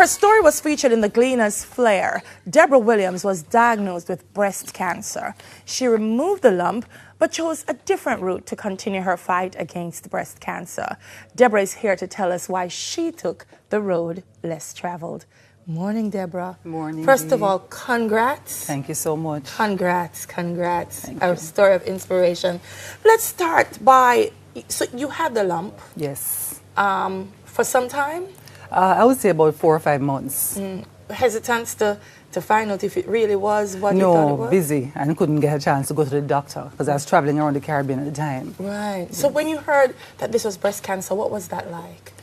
Her story was featured in the Gleaner's Flare. Debra Williams was diagnosed with breast cancer. She removed the lump, but chose a different route to continue her fight against breast cancer. Debra is here to tell us why she took the road less traveled. Morning, Debra. Morning. First of all, congrats. Thank you so much. Congrats. Thank A you. story of inspiration. Let's start by, so you had the lump. Yes. For some time? I would say about 4 or 5 months. Hesitance to find out if it really was what you thought it No, was? busy, and couldn't get a chance to go to the doctor because I was traveling around the Caribbean at the time. Right. So when you heard that this was breast cancer, what was that like?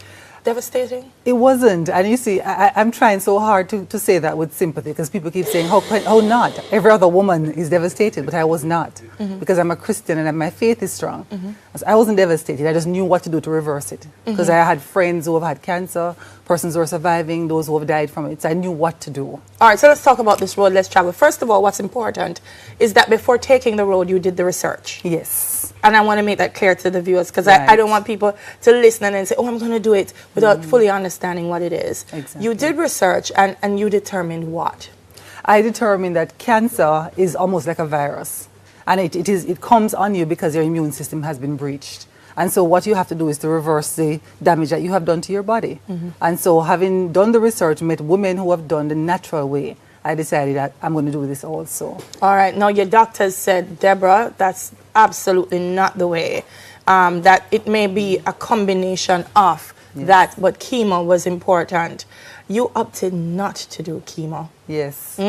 Devastating? It wasn't, and you see, I'm trying so hard to say that with sympathy because people keep saying, how not? Every other woman is devastated, but I was not because I'm a Christian and my faith is strong. So I wasn't devastated, I just knew what to do to reverse it because I had friends who have had cancer, persons who are surviving, those who have died from it, so I knew what to do. All right, so let's talk about this road less traveled. First of all, what's important is that before taking the road, you did the research. Yes. And I want to make that clear to the viewers because Right. I don't want people to listen and then say, oh, I'm going to do it without fully understanding what it is. Exactly. You did research and you determined what? I determined that cancer is almost like a virus, and it comes on you because your immune system has been breached. And so what you have to do is to reverse the damage that you have done to your body. And so having done the research, met women who have done the natural way, I decided that I'm going to do this also. All right. Now, your doctors said, Debra, that's absolutely not the way. That it may be a combination of that, but chemo was important. You opted not to do chemo. Yes.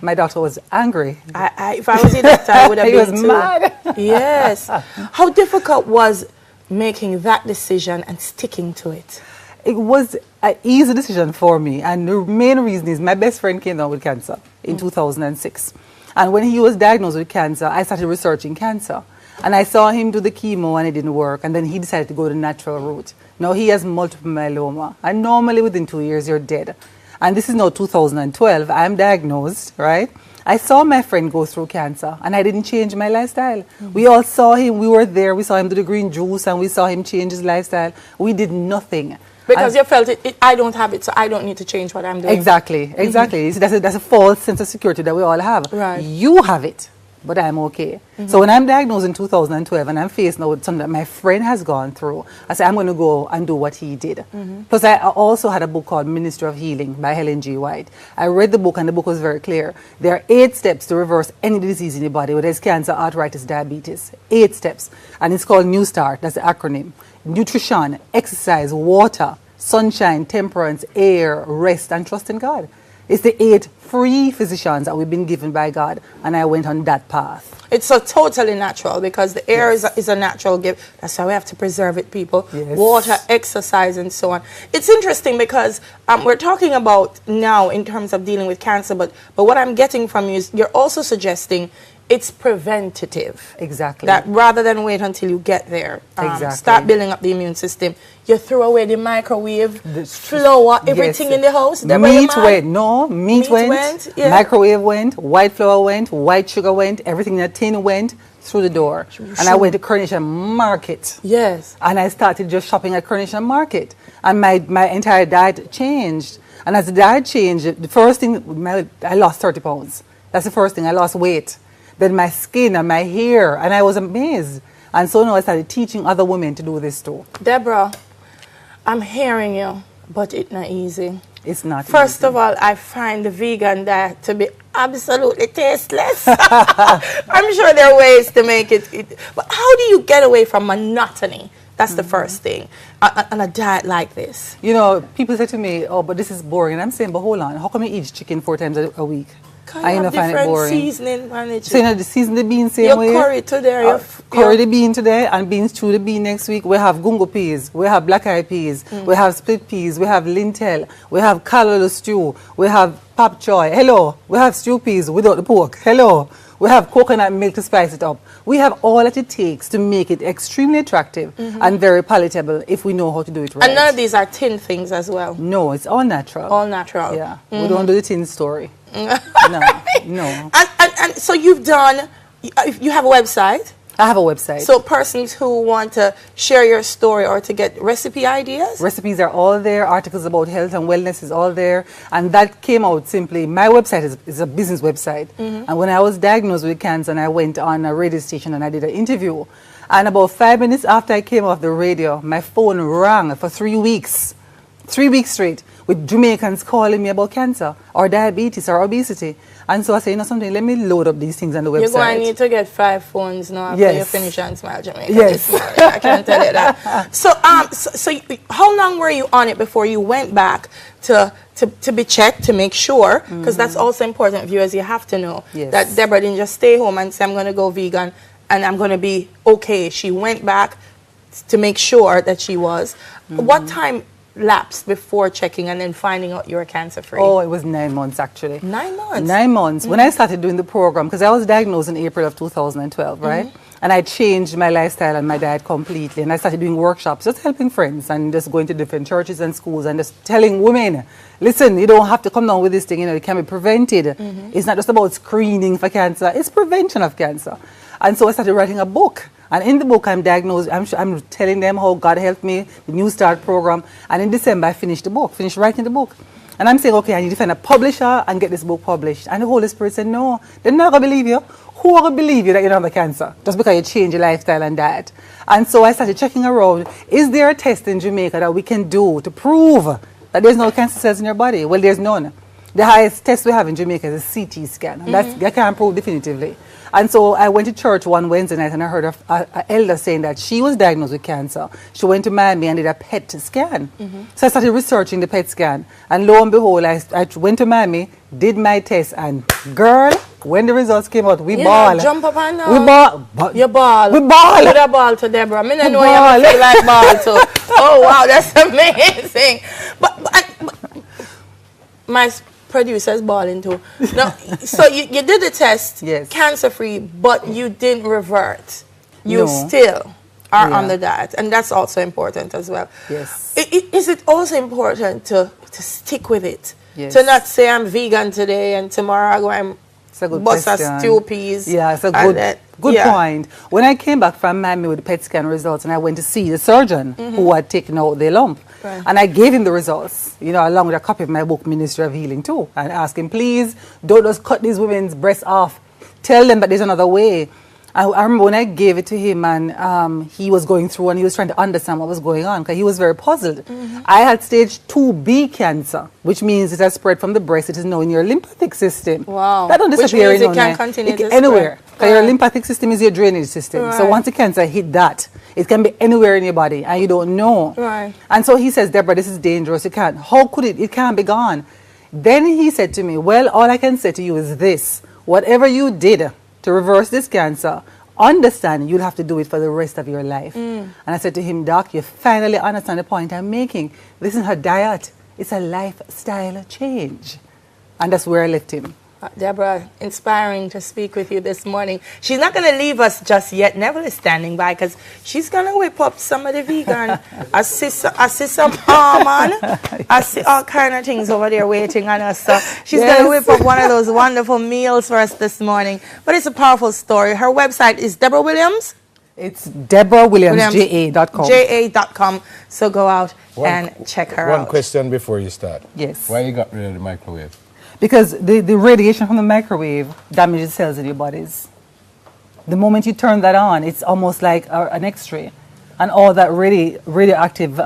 My doctor was angry. If I was a doctor, I would have He been was too. mad. Yes. How difficult was making that decision and sticking to it? It was an easy decision for me, and the main reason is my best friend came down with cancer in 2006. And when he was diagnosed with cancer, I started researching cancer. And I saw him do the chemo and it didn't work, and then he decided to go the natural route. Now he has multiple myeloma, and normally within 2 years you're dead. And this is now 2012, I'm diagnosed, right? I saw my friend go through cancer, and I didn't change my lifestyle. We all saw him, we were there, we saw him do the green juice, and we saw him change his lifestyle. We did nothing. Because you felt I don't have it, so I don't need to change what I'm doing. Exactly. That's a false sense of security that we all have. Right. You have it, but I'm okay. So when I'm diagnosed in 2012 and I'm faced now with something that my friend has gone through, I said, I'm going to go and do what he did. Plus, I also had a book called Ministry of Healing by Helen G. White. I read the book, and the book was very clear. There are 8 steps to reverse any disease in the body, whether it's cancer, arthritis, diabetes. 8 steps. And it's called New Start. That's the acronym. Nutrition, exercise, water, sunshine, temperance, air, rest, and trust in God. It's the 8 free physicians that we've been given by God, and I went on that path. It's so totally natural because the air is a natural gift. That's why we have to preserve it, people. Yes. Water, exercise, and so on. It's interesting because we're talking about now in terms of dealing with cancer, but what I'm getting from you is you're also suggesting it's preventative. Exactly. That rather than wait until you get there, Exactly. start building up the immune system. You throw away the microwave, flour, everything in the house. Meat went. No, meat went. went. Yeah. Microwave went. White flour went. White sugar went. Everything in a tin went through the door. And I went to Coronation Market. Yes. And I started just shopping at Coronation Market. And my entire diet changed. And as the diet changed, the first thing, I lost 30 pounds. That's the first thing. I lost weight. Then my skin and my hair, and I was amazed. And so now I started teaching other women to do this too. Debra, I'm hearing you, but it's not easy. It's not First easy. of all, I find the vegan diet to be absolutely tasteless. I'm sure there are ways to make it. But how do you get away from monotony? That's the first thing on a diet like this. You know, people say to me, oh, but this is boring. And I'm saying, but hold on, how come you eat chicken 4 times a week? I have different seasoning on it. So you know, season the bean same Your way? curry today. Curry the bean today and beans chew the bean next week. We have gungo peas. We have black eyed peas. We have split peas. We have lintel. We have callaloo stew. We have pap choy. Hello. We have stew peas without the pork. Hello. We have coconut milk to spice it up. We have all that it takes to make it extremely attractive and very palatable if we know how to do it right. And none of these are tin things as well. No, it's all natural. All natural. Yeah. We don't do the tin story. No. And so you've done, you have a website? I have a website. So persons who want to share your story or to get recipe ideas? Recipes are all there. Articles about health and wellness is all there. And that came out simply, my website is a business website. And when I was diagnosed with cancer, and I went on a radio station and I did an interview. And about 5 minutes after I came off the radio, my phone rang for 3 weeks. 3 weeks straight, with Jamaicans calling me about cancer or diabetes or obesity. And so I say, you know something, let me load up these things on the website. You're going to need to get 5 phones now after you finish on Smile Jamaica. Yes. I can tell you that. So, how long were you on it before you went back to be checked to make sure? Because that's also important, viewers. You have to know that Debra didn't just stay home and say, I'm going to go vegan and I'm going to be okay. She went back to make sure that she was. What time lapsed before checking and then finding out you were cancer free? Oh, it was 9 months actually. 9 months? 9 months. When I started doing the program, because I was diagnosed in April of 2012, right? And I changed my lifestyle and my diet completely. And I started doing workshops, just helping friends and just going to different churches and schools and just telling women, listen, you don't have to come down with this thing, you know, it can be prevented. It's not just about screening for cancer, it's prevention of cancer. And so I started writing a book. And in the book, I'm diagnosed, I'm telling them how God helped me, the New Start program. And in December, I finished writing the book. And I'm saying, okay, I need to find a publisher and get this book published. And the Holy Spirit said, no, they're not going to believe you. Who are going to believe you that you don't have cancer? Just because you change your lifestyle and diet. And so I started checking around, is there a test in Jamaica that we can do to prove that there's no cancer cells in your body? Well, there's none. The highest test we have in Jamaica is a CT scan. And that's, I can't prove definitively. And so I went to church one Wednesday night and I heard an elder saying that she was diagnosed with cancer. She went to Miami and did a PET scan. So I started researching the PET scan. And lo and behold, I went to Miami, did my test, and girl, when the results came out, we ball. Jump up and down. We ball. You ball. We ball. Put a ball to Debra. I don't know you feel like ball too. Oh, wow, that's amazing. But my producers balling too. No, so you did the test, cancer free, but you didn't revert. You still are on the diet, and that's also important as well. Yes. Is it also important to stick with it? Yes. To not say I'm vegan today and tomorrow I go and bust a stew peas. Yeah, it's a good point. When I came back from Miami with the PET scan results, and I went to see the surgeon who had taken out the lump, and I gave him the results, you know, along with a copy of my book, Ministry of Healing, too, and asked him, please, don't just cut these women's breasts off. Tell them that there's another way. I remember when I gave it to him and he was going through and he was trying to understand what was going on because he was very puzzled. I had stage 2B cancer, which means it has spread from the breast. It is now in your lymphatic system. Wow. That don't disappear. Which means it can continue to anywhere. Spread. Your lymphatic system is your drainage system. So once the cancer hit that, it can be anywhere in your body and you don't know. And so he says, Debra, this is dangerous. You can't. How could it? It can't be gone. Then he said to me, well, all I can say to you is this. Whatever you did to reverse this cancer, understand you'll have to do it for the rest of your life. And I said to him, Doc, you finally understand the point I'm making. This isn't a diet. It's a lifestyle change. And that's where I left him. Debra, inspiring to speak with you this morning. She's not going to leave us just yet. Neville is standing by because she's going to whip up some of the vegan. I see some almond. I see all kind of things over there waiting on us. So she's going to whip up one of those wonderful meals for us this morning. But it's a powerful story. Her website is Debra Williams. It's DebraWilliamsJA.com. JA.com. So go out and check her out. One question before you start. Yes. Why you got rid of the microwave? Because the radiation from the microwave damages cells in your bodies. The moment you turn that on, it's almost like an X-ray. And all that radioactive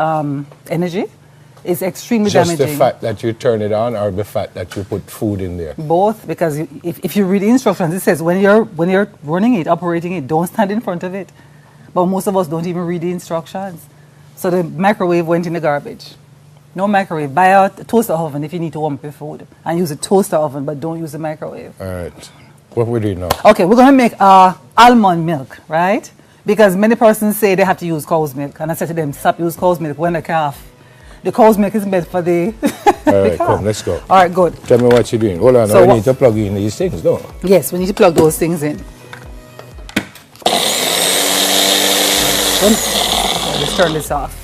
energy is extremely damaging. Just the fact that you turn it on or the fact that you put food in there? Both, because if you read the instructions, it says when you're running it, operating it, don't stand in front of it. But most of us don't even read the instructions. So the microwave went in the garbage. No microwave. Buy a toaster oven if you need to warm up your food. And use a toaster oven, but don't use the microwave. All right. What we do now? Okay, we're going to make almond milk, right? Because many persons say they have to use cow's milk. And I said to them, stop use cow's milk when the calf. The cow's milk is meant for the All right, come, let's go. All right, good. Tell me what you're doing. Hold on, So I need to plug in these things, don't I? Yes, we need to plug those things in. Let's turn this off.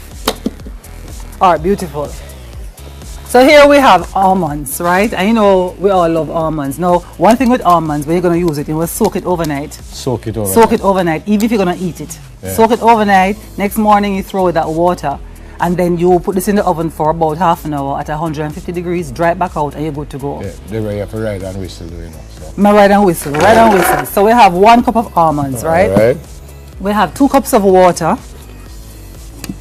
All right, beautiful. So here we have almonds, right? And you know we all love almonds. Now, one thing with almonds, when you're going to use it, you will soak it overnight. Soak it overnight. Soak it overnight, even if you're going to eat it. Yeah. Soak it overnight. Next morning, you throw that water. And then you put this in the oven for about half an hour at 150 degrees, dry it back out, and you're good to go. Yeah, they were here for ride and whistle, you know. So. My ride and whistle, ride and whistle. So we have 1 cup of almonds, right? All right. We have 2 cups of water.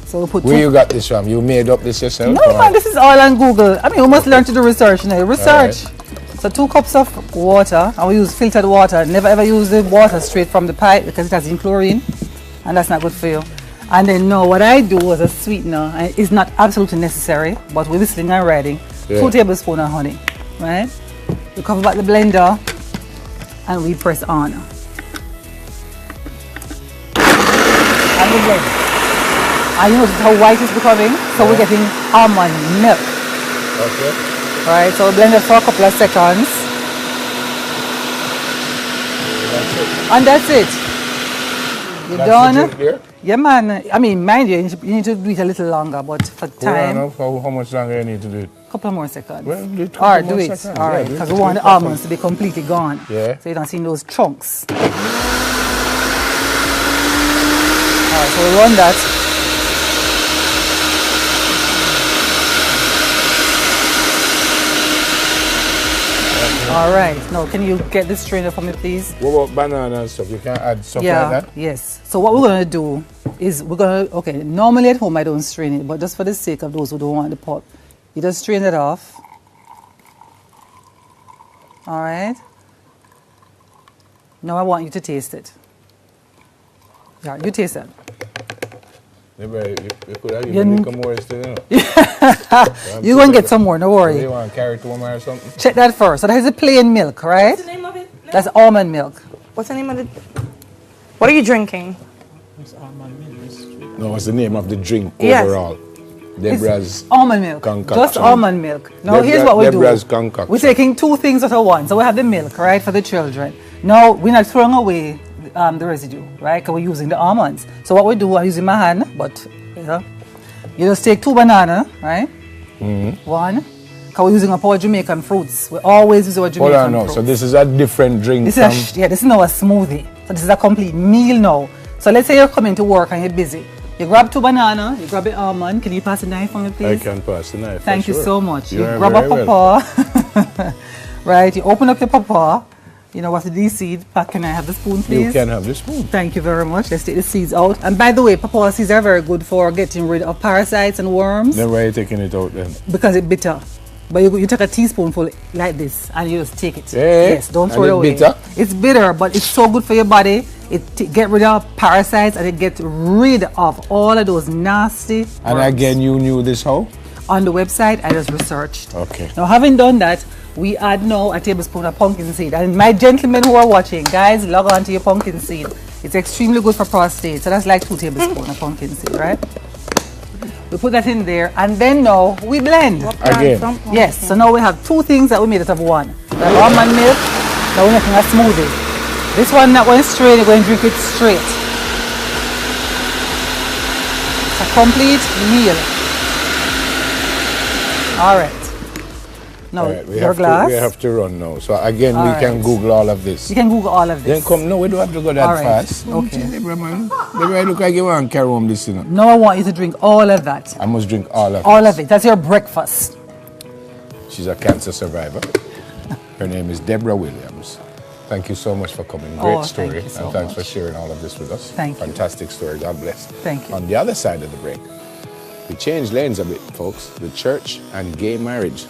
So we put Where you got this from? You made up this yourself? No, man, this is all on Google. I mean, we must learn to do research now. Research. So 2 cups of water, and we use filtered water. Never ever use the water straight from the pipe because it has in chlorine, and that's not good for you. And then now what I do as a sweetener, and it's not absolutely necessary, but we're whistling and riding, 2 tablespoons of honey, right? We cover back the blender, and we press on. And we blend. And you notice how white it's becoming? So we're getting almond milk. Okay. Right, so we blend it for a couple of seconds. That's it. And that's it. You're That's done? the drink there? Yeah, man. I mean, mind you, you need to do it a little longer, but for time, a How much longer you need to do it? couple more seconds. Well, do it All right, couple do more it. seconds. All right, Yeah, do it. because we want the almonds to be completely gone. Yeah. So you don't see those chunks. All right, so we run that. All right. Now, can you get this strainer for me, please? What about banana and stuff? You can add stuff like that? Yes. So what we're going to do is we're going to, okay, normally at home I don't strain it, but just for the sake of those who don't want the pulp, you just strain it off. All right. Now I want you to taste it. Yeah, you taste it. Maybe you could have You even make more still, you know. You're going to get some more, no Do worry. you want to carry it home or something? Check that first. So that is a plain milk, right? What's the name of it? That's almond milk. What's the name of it? What are you drinking? No, what's the name of the drink Yes. overall? Debra's Almond milk. concoction. Just almond milk. Now here's what we do. Debra's concoction. We're taking 2 things out of one. So we have the milk, right, for the children. Now we're not throwing away the residue, right, because we're using the almonds. So what we do, I'm using my hand, but you just take 2 bananas, right? 1. Because we're using our Jamaican fruits. We always use our Jamaican Hold on now. fruits. So this is a different drink This from... is this is now a smoothie. So this is a complete meal now. So let's say you're coming to work and you're busy. You grab 2 bananas, you grab the almond. Can you pass the knife for me, please? I can pass the knife. Thank for you sure. so much. You You're grab a very pawpaw, right? You open up your pawpaw. You know, what's the seed? Pat, can I have the spoon, please? You can have the spoon. Thank you very much. Let's take the seeds out. And by the way, pawpaw seeds are very good for getting rid of parasites and worms Then why are you taking it out then? because it's bitter. But you take a teaspoonful like this and you just take it. Yeah. Yes, don't And throw it it's away. bitter? It's bitter, but it's so good for your body. It get rid of parasites and it gets rid of all of those nasty And worms. again, you knew this how? On the website, I just researched. Okay. Now, having done that, we add now a tablespoon of pumpkin seed. And my gentlemen who are watching, guys, log on to your pumpkin seed. It's extremely good for prostate. So that's like 2 tablespoons of pumpkin seed, right? We put that in there, and then now we blend. Again. Yes, so now we have 2 things that we made out of one. We have almond milk, now we're making a smoothie. This one not going straight, you're going to drink it straight. It's a complete meal. All right. Now, All right, your glass. we have to run now. So again, All we can right. Google all of this. You can Google all of Then this. come, no, we don't have to go that All right. fast. Okay. Debra, man. Debra, look like you want to carry home this, you know. Now I want you to drink all of that. I must drink all of All this. of it. That's your breakfast. She's a cancer survivor. Her name is Debra Williams. Thank you so much for coming. Great Oh, story. thank you so and thanks for much. sharing all of this with us. Thank you. Fantastic story. God bless. Thank you. On the other side of the break, we change lanes a bit, folks. The church and gay marriage.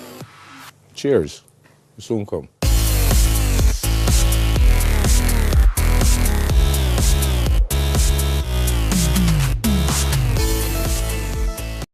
Cheers. We soon come.